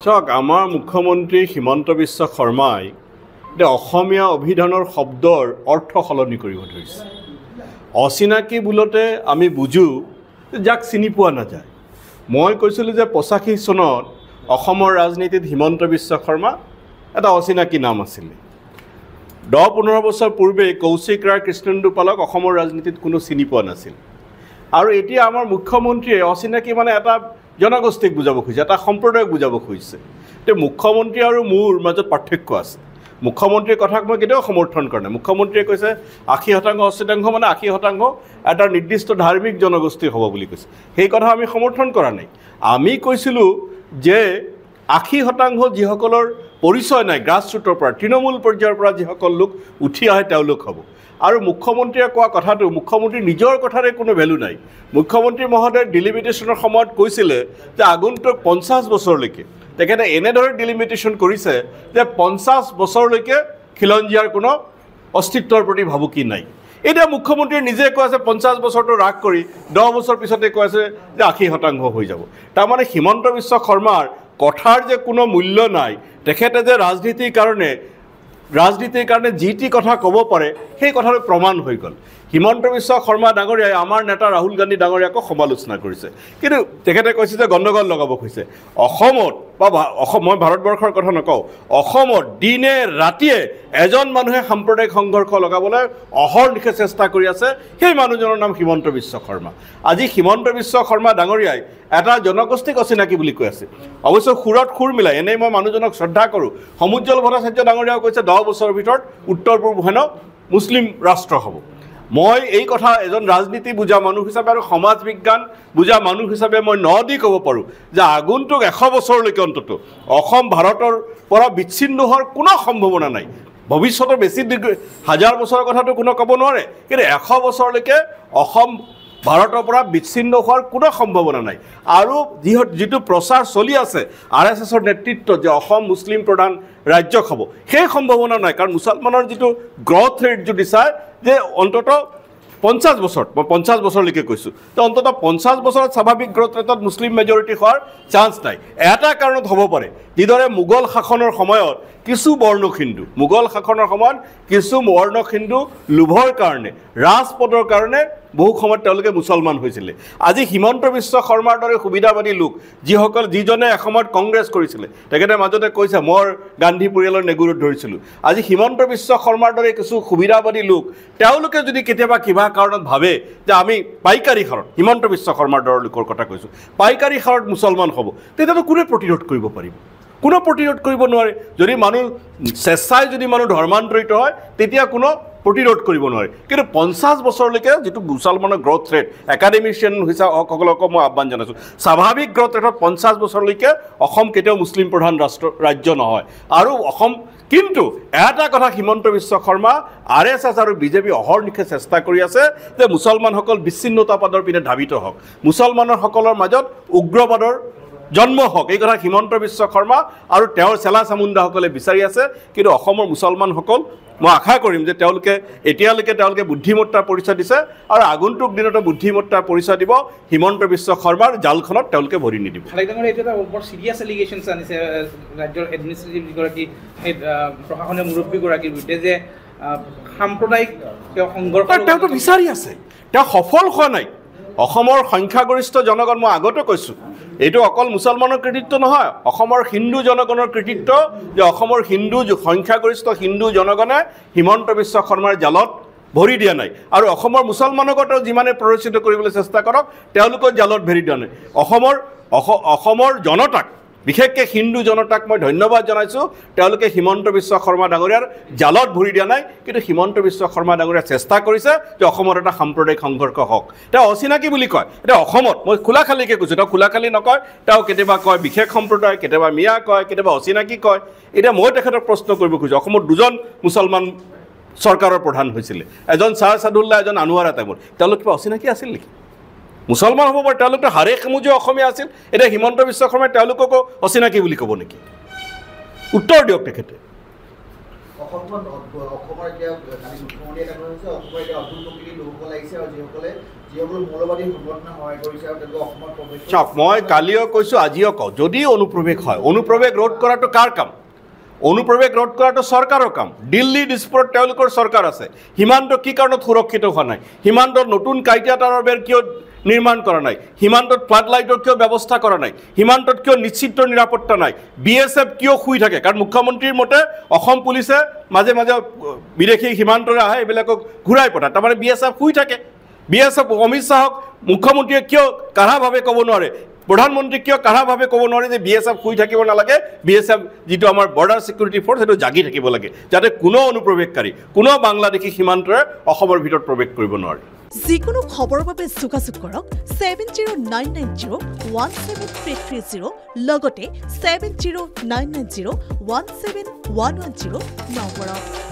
চাওক আমাৰ মুখ্যমন্ত্ৰী হিমন্ত বিশ্ব শৰ্মাই অসমীয়া অভিধানৰ শব্দৰ অৰ্থ সলনি কৰিব ধৰিছে। অচিনাকি বুলতে আমি বুজো যাক চিনি পোৱা নাযায়। মই কৈছিলোঁ যে 85 চনত অসমৰ ৰাজনীতিত হিমন্ত বিশ্ব শৰ্মা এটা অচিনাকি নাম আছিলে। 10-15 বছৰ পূৰ্বে কৌশিক ৰায় কৃষ্ণেন্দু পালক অসমৰ ৰাজনীতিত কোনো চিনি পোৱা নাছিল। আৰু এতিয়া আমাৰ মুখ্যমন্ত্ৰীয়ে অচিনাকি মানে এটা জনগোষ্ঠীক বুজাব খুজিছে, এটা সম্প্ৰদায়ক বুজাব খুজিছে। এতিয়া মুখ্যমন্ত্ৰী আৰু মোৰ মাজত পাৰ্থক্য আছে। মুখ্যমন্ত্ৰীৰ কথাক মই কেতিয়াও সমৰ্থন কৰা নাই। মুখ্যমন্ত্ৰীয়ে কৈছে 80% 80% মানে 80% এটা নিৰ্দিষ্ট ধাৰ্মিক জনগোষ্ঠী হ'ব বুলি কৈছে। সেই কথা আমি সমৰ্থন কৰা নাই। আমি কৈছিলোঁ যে 80% যিসকলৰ পৰিচয় নাই গ্ৰাছৰুটৰ পৰা, তৃণমূল পৰ্যায়ৰ পৰা যিসকল লোক উঠি আহে তেওঁলোক হ'ব। আৰু মুখ্যমন্ত্ৰীয়ে কোৱা কথাটো মুখ্যমন্ত্ৰীৰ নিজৰ কথাৰে কোনো ভেলু নাই। মুখ্যমন্ত্ৰী মহোদয়ে ডিলিমিটেশ্যনৰ সময়ত কৈছিলে যে আগন্তুক 50 বছৰলৈকে তেখেতে এনেদৰে ডিলিমিটেশ্যন কৰিছে যে 50 বছৰলৈকে খিলঞ্জীয়াৰ কোনো অস্তিত্বৰ প্ৰতি ভাবুকি নাই। এতিয়া মুখ্যমন্ত্ৰীয়ে নিজে কৈ আছে 50 বছৰটো ৰাগ কৰি 10 বছৰ পিছতে কৈ আছে যে 80% হৈ যাব। তাৰমানে হিমন্ত বিশ্ব শৰ্মাৰ কথাৰ যে কোনো মূল্য নাই, তেখেতে যে ৰাজনীতিৰ কাৰণে যি টি কথা ক'ব পাৰে সেই কথাটো প্ৰমাণ হৈ গ'ল। হিমন্ত বিশ্ব শৰ্মা ডাঙৰীয়াই আমাৰ নেতা ৰাহুল গান্ধী ডাঙৰীয়াকো সমালোচনা কৰিছে, কিন্তু তেখেতে কৈছে যে গণ্ডগোল লগাব খুজিছে। অসমত বা মই ভাৰতবৰ্ষৰ কথা নকওঁ, অসমত দিনে ৰাতিয়ে এজন মানুহে সাম্প্ৰদায়িক সংঘৰ্ষ লগাবলৈ অহৰ্নিশে চেষ্টা কৰি আছে। সেই মানুহজনৰ নাম হিমন্ত বিশ্ব শৰ্মা। আজি হিমন্ত বিশ্ব শৰ্মা ডাঙৰীয়াই এটা জনগোষ্ঠীক অচিনাকি বুলি কৈ আছে। অৱশ্যে সুৰত সুৰ মিলাই এনেই মই মানুহজনক শ্ৰদ্ধা কৰোঁ। সমুজ্জ্বল ভট্টাচাৰ্য ডাঙৰীয়াও কৈছে 10 বছৰৰ ভিতৰত উত্তৰ পূব হেনো মুছলিম ৰাষ্ট্ৰ হ'ব। মই এই কথা এজন ৰাজনীতি বুজা মানুহ হিচাপে আৰু সমাজ বিজ্ঞান বুজা মানুহ হিচাপে মই দি ক'ব পাৰোঁ যে আগন্তুক 100 বছৰলৈকে অন্তত অসম ভাৰতৰ পৰা বিচ্ছিন্ন হোৱাৰ কোনো সম্ভাৱনা নাই। ভৱিষ্যতৰ বেছি হাজাৰ বছৰৰ কথাটো কোনো ক'ব নোৱাৰে, কিন্তু 100 বছৰলৈকে অসম ভাৰতৰ পৰা বিচ্ছিন্ন হোৱাৰ কোনো সম্ভাৱনা নাই। আৰু যিটো প্ৰচাৰ চলি আছে RSSৰ নেতৃত্বত যে অসম মুছলিম প্ৰধান ৰাজ্য হ'ব, সেই সম্ভাৱনা নাই। কাৰণ মুছলমানৰ যিটো গ্ৰথ ৰেট যদি চায় যে অন্তত 50 বছৰ, মই 50 বছৰলৈকে কৈছোঁ, তো অন্ততঃ 50 বছৰত স্বাভাৱিক গ্ৰথ ৰেটত মুছলিম মেজৰিটি হোৱাৰ চান্স নাই। এটা কাৰণত হ'ব পাৰে, যিদৰে মোগল শাসনৰ সময়ত কিছু বৰ্ণহিন্দু লোভৰ কাৰণে, ৰাজপদৰ কাৰণে বহু সময়ত তেওঁলোকে মুছলমান হৈছিলে। আজি হিমন্ত বিশ্ব শৰ্মাৰ দৰে সুবিধাবাদী লোক যিজনে এসময়ত কংগ্ৰেছ কৰিছিলে, তেখেতে মাজতে কৈছে মই গান্ধী পৰিয়ালৰ নেগুৰত ধৰিছিলোঁ। আজি হিমন্ত বিশ্ব শৰ্মাৰ দৰে কিছু সুবিধাবাদী লোক তেওঁলোকে যদি কেতিয়াবা কিবা কাৰণত ভাবে যে আমি পাইকাৰী হাৰত, হিমন্ত বিশ্ব শৰ্মাৰ দৰৰ লোকৰ কথা কৈছোঁ, পাইকাৰী হাৰত মুছলমান হ'ব, তেতিয়াতো কোনে প্ৰতিৰোধ কৰিব পাৰিব? কোনো প্ৰতিৰোধ কৰিব নোৱাৰে। যদি মানুহ স্বেচ্ছাই যদি মানুহ ধৰ্মান্তৰিত হয় তেতিয়া কোনো প্ৰতিৰোধ কৰিব নোৱাৰে। কিন্তু 50 বছৰলৈকে যিটো মুছলমানৰ গ্ৰথ ৰেট, একাডেমিচিয়ান হিচাপসকলকো মই আহ্বান জনাইছোঁ, স্বাভাৱিক গ্ৰথ ৰেটত 50 বছৰলৈকে অসম কেতিয়াও মুছলিম প্ৰধান ৰাজ্য নহয়। আৰু অসম কিন্তু এটা কথা হিমন্ত বিশ্ব শৰ্মা, RSS আৰু বিজেপি অহৰ্নিশে চেষ্টা কৰি আছে যে মুছলমানসকল বিচ্ছিন্নতাবাদৰ পিনে ধাবিত হওক, মুছলমানসকলৰ মাজত উগ্ৰবাদৰ জন্ম হওক। এই কথা হিমন্ত বিশ্ব শৰ্মা আৰু তেওঁৰ চেলা চামুণ্ডাসকলে বিচাৰি আছে। কিন্তু অসমৰ মুছলমানসকল মই আশা কৰিম যে এতিয়ালৈকে তেওঁলোকে বুদ্ধিমত্তাৰ পৰিচয় দিছে আৰু আগন্তুক দিনতো বুদ্ধিমত্তাৰ পৰিচয় দিব। হিমন্ত বিশ্ব শৰ্মাৰ জালখনত তেওঁলোকে ভৰি নিদিব। এইটো এটা বৰ চিৰিয়াছ এলিগেশ্যনছ আনিছে ৰাজ্যৰ এডমিনিষ্ট্ৰেটিভ যিগৰাকী প্ৰশাসনীয় মুৰব্বীগৰাকীৰ বিৰুদ্ধে যে সাম্প্ৰদায়িক সংঘৰ্ষ তেওঁতো বিচাৰি আছে, তেওঁ সফল হোৱা নাই। অসমৰ সংখ্যাগৰিষ্ঠ জনগণ, মই আগতে কৈছোঁ, এইটো অকল মুছলমানৰ কৃতিত্ব নহয়, অসমৰ হিন্দু জনগণৰ কৃতিত্ব যে অসমৰ সংখ্যাগৰিষ্ঠ হিন্দু জনগণে হিমন্ত বিশ্ব শৰ্মাৰ জালত ভৰি দিয়া নাই। আৰু অসমৰ মুছলমানকো তেওঁ যিমানে প্ৰৰোচিত কৰিবলৈ চেষ্টা কৰক, তেওঁলোকৰ জালত ভৰি দিয়া নাই। অসমৰ জনতাক, বিশেষকৈ হিন্দু জনতাক মই ধন্যবাদ জনাইছোঁ, তেওঁলোকে হিমন্ত বিশ্ব শৰ্মা ডাঙৰীয়াৰ জালত ভৰি দিয়া নাই। কিন্তু হিমন্ত বিশ্ব শৰ্মা ডাঙৰীয়াই চেষ্টা কৰিছে যে অসমত এটা সাম্প্ৰদায়িক সংঘৰ্ষ হওক। তেওঁ অচিনাকি বুলি কয়, এতিয়া অসমত মই খোলাখালিকৈ কৈছোঁ, তেওঁ খোলাখালি নকয়, তেওঁ কেতিয়াবা কয় বিশেষ সম্প্ৰদায়, কেতিয়াবা মিয়া কয়, কেতিয়াবা অচিনাকি কয়। এতিয়া মই তেখেতক প্ৰশ্ন কৰিব খোজোঁ, অসমত 2জন মুছলমান চৰকাৰৰ প্ৰধান হৈছিলে, এজন ছাৰ ছাদুল্লাহ, এজন আনোৱাৰা টাইমত, তেওঁলোক কিবা অচিনাকি আছিল নেকি? মুছলমান হ'ব পাৰে, তেওঁলোকতো হাৰে সেমুজীয়া অসমীয়া আছিল। এতিয়া হিমন্ত বিশ্ব শৰ্মাই তেওঁলোককো অচিনাকি বুলি ক'ব নেকি? উত্তৰ দিয়ক তেখেতে। অসমৰ এতিয়া কালি মুখ্যমন্ত্ৰী এটা কৈছে অসমৰ এতিয়া অতুল প্ৰকৃতিৰ লোকসকল আহিছে আৰু যিসকলে মৌলবাদী সংগঠনে সহায় কৰিছে আৰু তেওঁলোকে অসমত প্ৰৱেশ চাওক মই কালিও কৈছোঁ আজিও কওঁ যদি অনুপ্ৰৱেশ হয় অনুপ্ৰৱেশ ৰোধ কৰাটো কাৰ কাম অনুপ্ৰৱেশ ৰোধ কৰাটো চৰকাৰৰ কাম দিল্লী দিছপুৰত তেওঁলোকৰ চৰকাৰ আছে সীমান্ত কি কাৰণত সুৰক্ষিত হোৱা নাই সীমান্তত নতুন কাইটিয়াতাৰৰ বেৰ কিয় নিৰ্মাণ কৰা নাই সীমান্তত ফ্লাড লাইটৰ কিয় ব্যৱস্থা কৰা নাই সীমান্তত কিয় নিশ্চিত নিৰাপত্তা নাই BSF কিয় শুই থাকে কাৰণ মুখ্যমন্ত্ৰীৰ মতে অসম পুলিচে মাজে মাজে বিদেশী সীমান্তৰে আহে এইবিলাকক ঘূৰাই পঠায় তাৰমানে BSF শুই থাকে BSF অমিত শাহক মুখ্যমন্ত্ৰীয়ে কিয় কাঢ়াভাৱে ক'ব নোৱাৰে প্ৰধানমন্ত্ৰী কিয় কাঢ়াভাৱে ক'ব নোৱাৰে যে BSF শুই থাকিব নালাগে BSF যিটো আমাৰ বৰ্ডাৰ সিকিউৰিটি ফ'ৰ্চ সেইটো জাগি থাকিব লাগে যাতে কোনো অনুপ্ৰৱেশকাৰী কোনো বাংলাদেশী সীমান্তৰে অসমৰ ভিতৰত প্ৰৱেশ কৰিব নোৱাৰে যিকোনো খবৰৰ বাবে যোগাযোগ কৰক 7099017330 লগতে 7099017110 নম্বৰত